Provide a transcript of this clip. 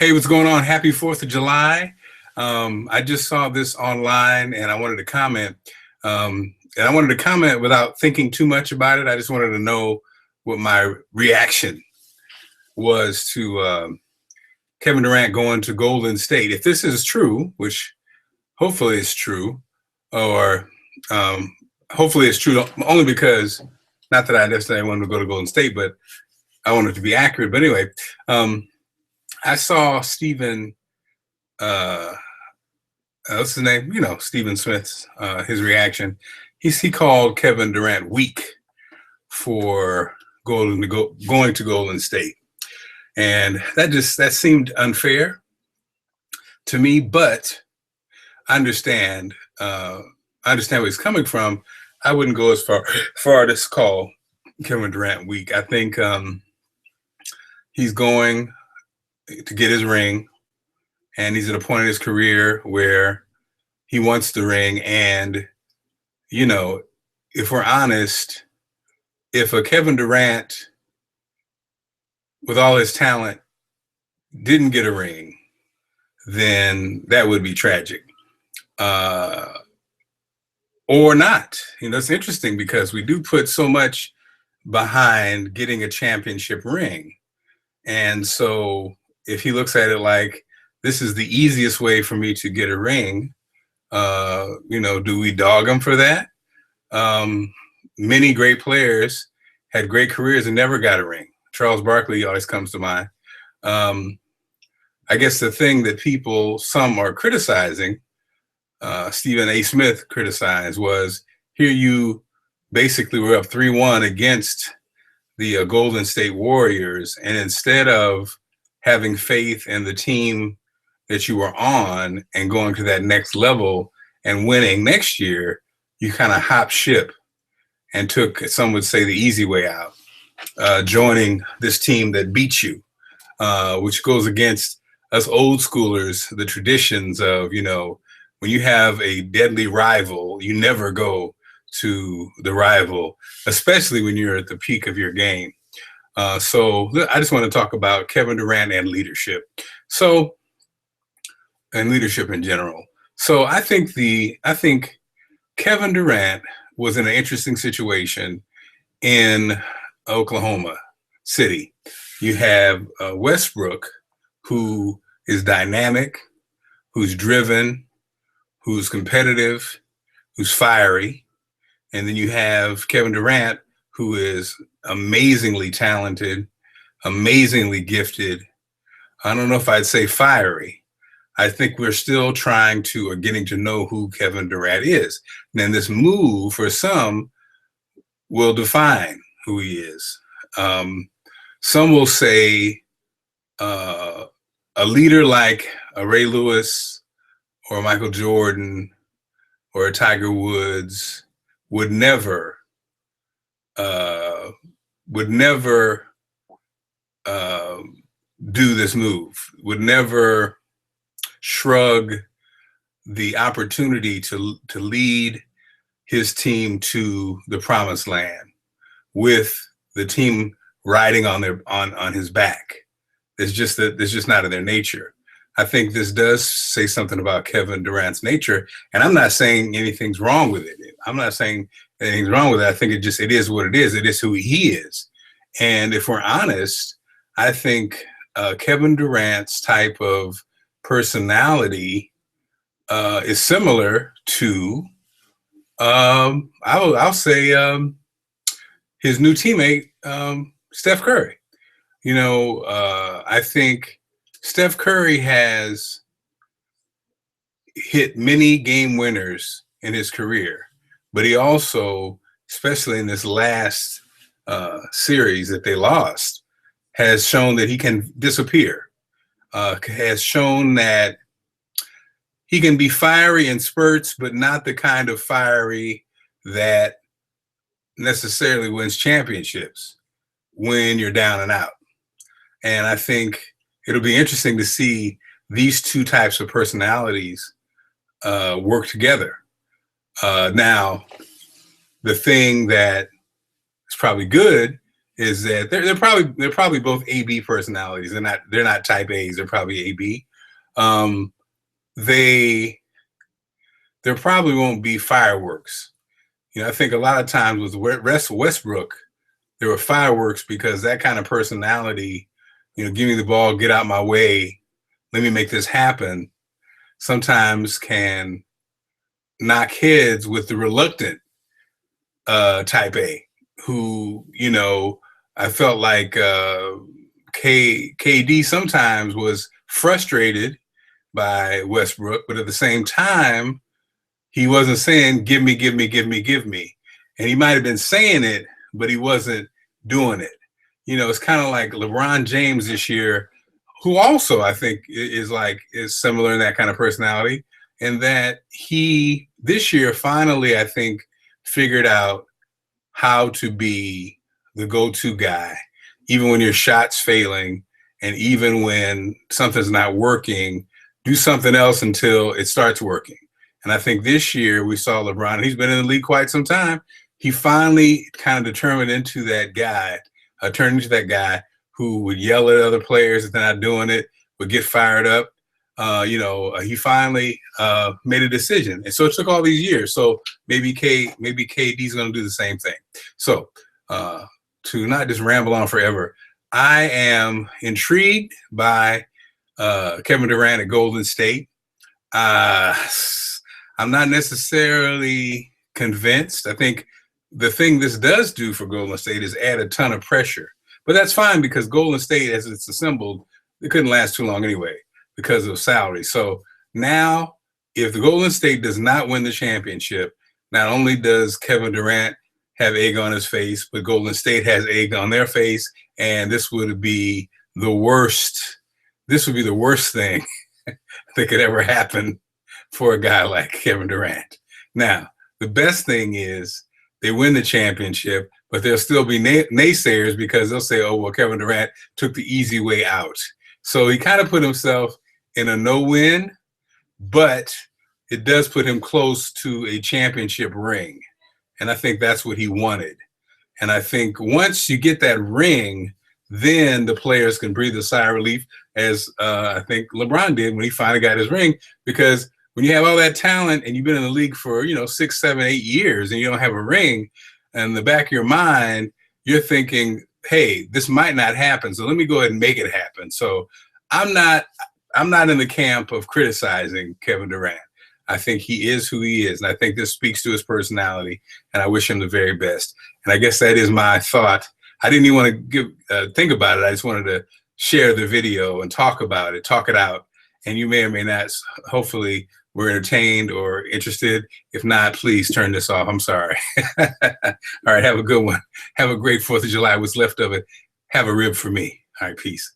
Hey, what's going on? Happy 4th of July. I just saw this online and I wanted to comment. And I wanted to comment without thinking too much about it. I just wanted to know what my reaction was to Kevin Durant going to Golden State. If this is true, which hopefully it's true, or hopefully it's true only because, not that I necessarily wanted to go to Golden State, but I wanted to be accurate. But anyway, I saw Stephen, what's his name? Stephen Smith's, his reaction. He called Kevin Durant weak for going to Golden State. And that seemed unfair to me, but I understand where he's coming from. I wouldn't go as far as call Kevin Durant weak. I think he's going to get his ring, and he's at a point in his career where he wants the ring. And, if we're honest, if a Kevin Durant with all his talent didn't get a ring, then that would be tragic. Or not. It's interesting because we do put so much behind getting a championship ring. And so if he looks at it like, this is the easiest way for me to get a ring, do we dog him for that? Many great players had great careers and never got a ring. Charles Barkley always comes to mind. I guess the thing that some are criticizing, Stephen A. Smith criticized, was here you basically were up 3-1 against the Golden State Warriors, and instead of having faith in the team that you were on and going to that next level and winning next year, you kind of hop ship and took, some would say, the easy way out, joining this team that beat you, which goes against us old schoolers, the traditions of, when you have a deadly rival, you never go to the rival, especially when you're at the peak of your game. So I just want to talk about Kevin Durant and leadership. And leadership in general. So I think Kevin Durant was in an interesting situation in Oklahoma City. You have Westbrook, who is dynamic, who's driven, who's competitive, who's fiery. And then you have Kevin Durant, who is amazingly talented, amazingly gifted. I don't know if I'd say fiery. I think we're still getting to know who Kevin Durant is. And then this move, for some, will define who he is. Some will say a leader like a Ray Lewis or a Michael Jordan or a Tiger Woods would never do this move, would never shrug the opportunity to lead his team to the promised land with the team riding on his back. It's just not in their nature. I think this does say something about Kevin Durant's nature, and I'm not saying anything's wrong with it. I'm not saying anything's wrong with it. I think it is what it is. It is who he is. And if we're honest, I think Kevin Durant's type of personality is similar to, I'll say, his new teammate, Steph Curry. I think Steph Curry has hit many game winners in his career, but he also, especially in this last series that they lost, has shown that he can disappear. Has shown that he can be fiery in spurts, but not the kind of fiery that necessarily wins championships when you're down and out. And I think it'll be interesting to see these two types of personalities work together. Now, the thing that is probably good is that they're probably both AB personalities. They're not type A's. They're probably AB. They there probably won't be fireworks. I think a lot of times with Westbrook, there were fireworks because that kind of personality, give me the ball, get out my way, let me make this happen, sometimes can knock heads with the reluctant type A, who, I felt like KD sometimes was frustrated by Westbrook, but at the same time, he wasn't saying, give me, give me, give me, give me. And he might have been saying it, but he wasn't doing it. It's kind of like LeBron James this year, who also I think is similar in that kind of personality, and that he this year finally, I think, figured out how to be the go-to guy, even when your shot's failing and even when something's not working, do something else until it starts working. And I think this year we saw LeBron, and he's been in the league quite some time. He finally kind of turned into that guy who would yell at other players if they're not doing it, would get fired up. He finally made a decision. And so it took all these years. So maybe KD's going to do the same thing. So to not just ramble on forever, I am intrigued by Kevin Durant at Golden State. I'm not necessarily convinced. I think the thing this does do for Golden State is add a ton of pressure. But that's fine because Golden State, as it's assembled, it couldn't last too long anyway because of salary. So now, if the Golden State does not win the championship, not only does Kevin Durant have egg on his face, but Golden State has egg on their face, and this would be the worst. This would be the worst thing that could ever happen for a guy like Kevin Durant. Now, the best thing is they win the championship, but there'll still be naysayers because they'll say, oh, well, Kevin Durant took the easy way out. So he kind of put himself in a no-win, but it does put him close to a championship ring. And I think that's what he wanted. And I think once you get that ring, then the players can breathe a sigh of relief, as I think LeBron did when he finally got his ring, because when you have all that talent and you've been in the league for, 6, 7, 8 years and you don't have a ring, in the back of your mind, you're thinking, hey, this might not happen, so let me go ahead and make it happen. So I'm not in the camp of criticizing Kevin Durant. I think he is who he is, and I think this speaks to his personality, and I wish him the very best. And I guess that is my thought. I didn't even want to think about it. I just wanted to share the video and talk about it, talk it out, and you may or may not, hopefully, were entertained or interested. If not, please turn this off. I'm sorry. All right, have a good one. Have a great 4th of July. What's left of it. Have a rib for me. All right, peace.